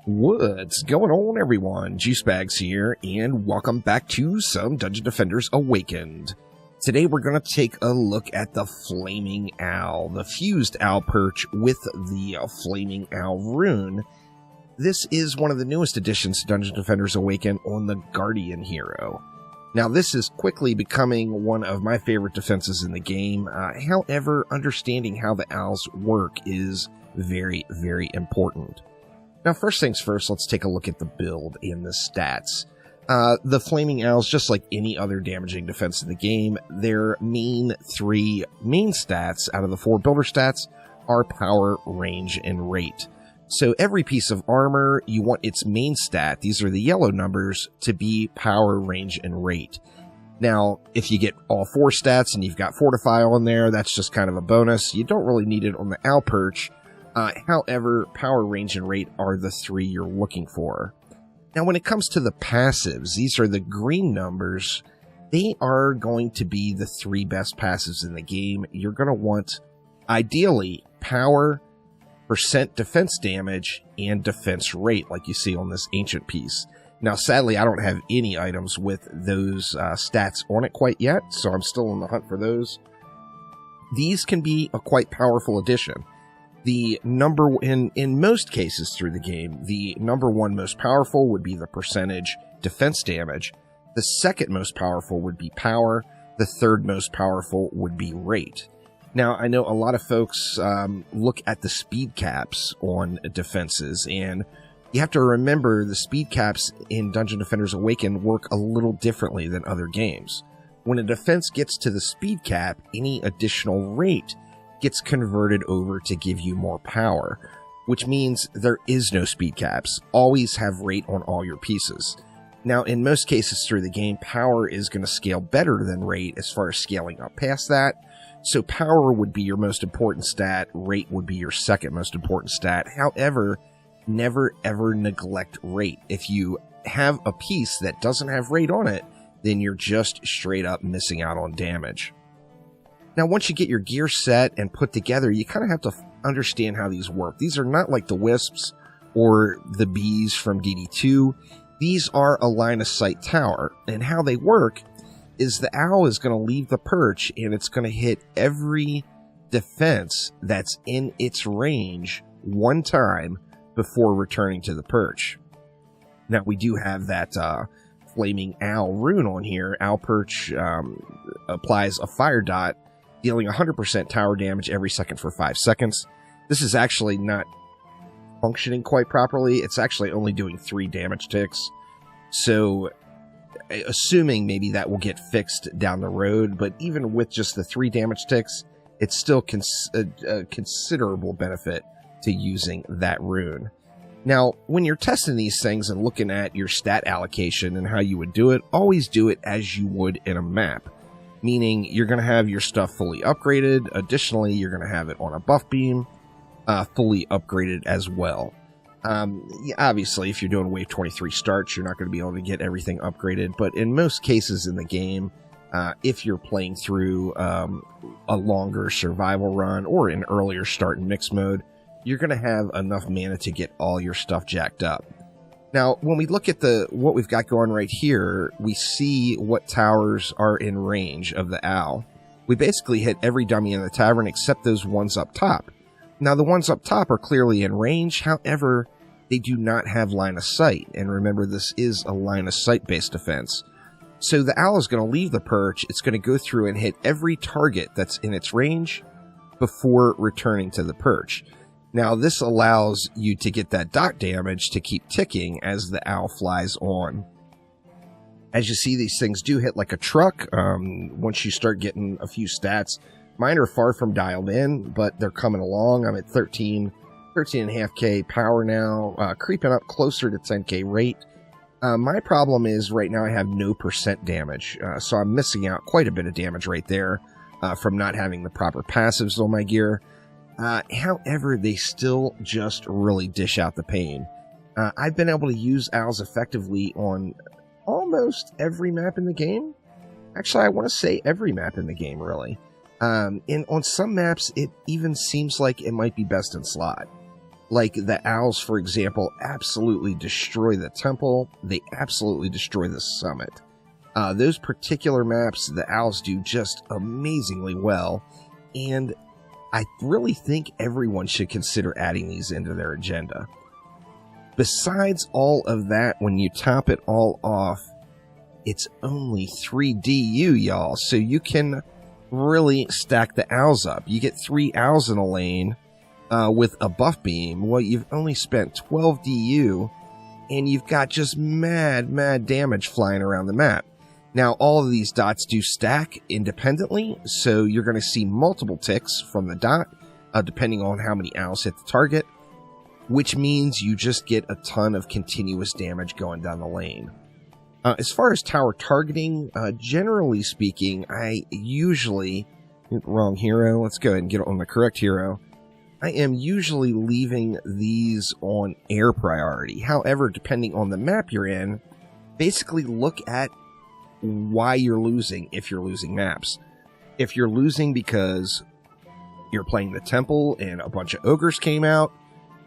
What's going on, everyone? Juicebags here, and welcome back to some Dungeon Defenders Awakened. Today we're going to take a look at the Flaming Owl, the fused Owl Perch with the Flaming Owl rune. This is one of the newest additions to Dungeon Defenders Awakened on the Guardian hero. Now, this is quickly becoming one of my favorite defenses in the game. However, understanding how the owls work is very, very important. Now, first things first, let's take a look at the build and the stats. The Flaming Owls, just like any other damaging defense in the game, their three main stats out of the 4 builder stats are power, range, and rate. So every piece of armor, you want its main stat, these are the yellow numbers, to be power, range, and rate. Now, if you get all 4 stats and you've got Fortify on there, that's just kind of a bonus. You don't really need it on the Owl Perch. However, power, range, and rate are the 3 you're looking for. Now, when it comes to the passives, these are the green numbers. They are going to be the 3 best passives in the game. You're going to want, ideally, power, percent defense damage, and defense rate, like you see on this ancient piece. Now, sadly, I don't have any items with those stats on it quite yet, so I'm still on the hunt for those. These can be a quite powerful addition. The number, in most cases through the game, the number 1 most powerful would be the percentage defense damage. The second most powerful would be power. The third most powerful would be rate. Now, I know a lot of folks look at the speed caps on defenses, and you have to remember the speed caps in Dungeon Defenders Awakened work a little differently than other games. When a defense gets to the speed cap, any additional rate gets converted over to give you more power, which means there is no speed caps. Always have rate on all your pieces. Now, in most cases through the game, power is going to scale better than rate as far as scaling up past that. So power would be your most important stat, rate would be your second most important stat. However, never ever neglect rate. If you have a piece that doesn't have rate on it, then you're just straight up missing out on damage. Now, once you get your gear set and put together, you kind of have to understand how these work. These are not like the wisps or the bees from DD2. These are a line-of-sight tower, and how they work is the owl is going to leave the perch, and it's going to hit every defense that's in its range one time before returning to the perch. Now, we do have that Flaming Owl rune on here. Owl Perch applies a fire dot, dealing 100% tower damage every second for 5 seconds. This is actually not functioning quite properly. It's actually only doing 3 damage ticks. So, assuming maybe that will get fixed down the road, but even with just the 3 damage ticks, it's still a considerable benefit to using that rune. Now, when you're testing these things and looking at your stat allocation and how you would do it, always do it as you would in a map. Meaning you're going to have your stuff fully upgraded. Additionally, you're going to have it on a buff beam, fully upgraded as well. Obviously, if you're doing Wave 23 starts, you're not going to be able to get everything upgraded. But in most cases in the game, if you're playing through a longer survival run or an earlier start in mixed mode, you're going to have enough mana to get all your stuff jacked up. Now, when we look at what we've got going right here, we see what towers are in range of the owl. We basically hit every dummy in the tavern except those ones up top. Now, the ones up top are clearly in range, however, they do not have line of sight. And remember, this is a line of sight based defense. So the owl is going to leave the perch, it's going to go through and hit every target that's in its range before returning to the perch. Now, this allows you to get that dot damage to keep ticking as the owl flies on. As you see, these things do hit like a truck once you start getting a few stats. Mine are far from dialed in, but they're coming along. I'm at 13.5k power now, creeping up closer to 10k rate. My problem is right now I have no percent damage, so I'm missing out quite a bit of damage right there from not having the proper passives on my gear. However, they still just really dish out the pain. I've been able to use owls effectively on almost every map in the game. Actually, I want to say every map in the game, really. And on some maps, it even seems like it might be best in slot. Like the owls, for example, absolutely destroy the temple. They absolutely destroy the summit. Those particular maps, the owls do just amazingly well. And I really think everyone should consider adding these into their agenda. Besides all of that, when you top it all off, it's only 3 DU, y'all. So you can really stack the owls up. You get 3 owls in a lane with a buff beam. Well, you've only spent 12 DU, and you've got just mad damage flying around the map. Now, all of these dots do stack independently, so you're going to see multiple ticks from the dot, depending on how many owls hit the target, which means you just get a ton of continuous damage going down the lane. As far as tower targeting, generally speaking, I usually... Wrong hero. Let's go ahead and get on the correct hero. I am usually leaving these on air priority. However, depending on the map you're in, basically look at why you're losing if you're losing maps. If you're losing because you're playing the temple and a bunch of ogres came out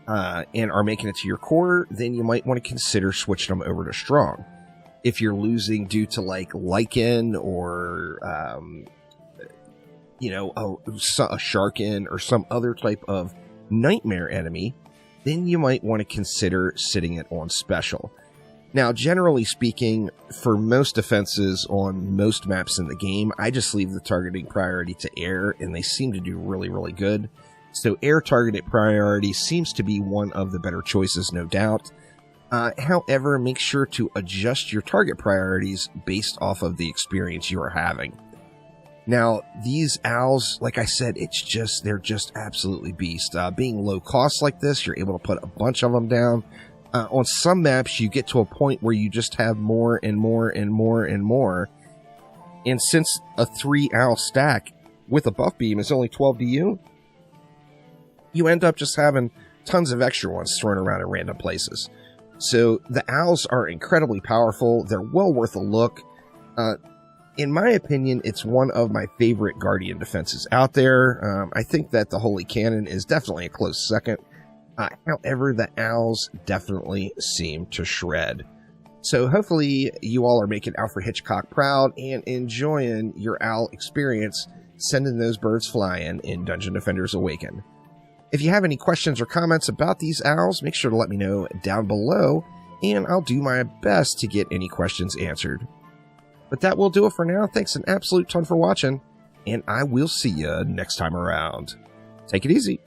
and are making it to your core, then you might want to consider switching them over to strong. If you're losing due to like lichen or a sharkin or some other type of nightmare enemy, then you might want to consider sitting it on special. Now, generally speaking, for most defenses on most maps in the game, I just leave the targeting priority to air, and they seem to do really good. So air targeted priority seems to be one of the better choices, no doubt. However, make sure to adjust your target priorities based off of the experience you are having. Now, these owls, like I said, they're just absolutely beast. Being low cost like this, you're able to put a bunch of them down. On some maps, you get to a point where you just have more and more. And since a 3 owl stack with a buff beam is only 12 DU, you end up just having tons of extra ones thrown around in random places. So the owls are incredibly powerful. They're well worth a look. In my opinion, it's one of my favorite Guardian defenses out there. I think that the Holy Cannon is definitely a close second. However, the owls definitely seem to shred. So hopefully you all are making Alfred Hitchcock proud and enjoying your owl experience, sending those birds flying in Dungeon Defenders Awaken. If you have any questions or comments about these owls, make sure to let me know down below, and I'll do my best to get any questions answered. But that will do it for now. Thanks an absolute ton for watching, and I will see you next time around. Take it easy.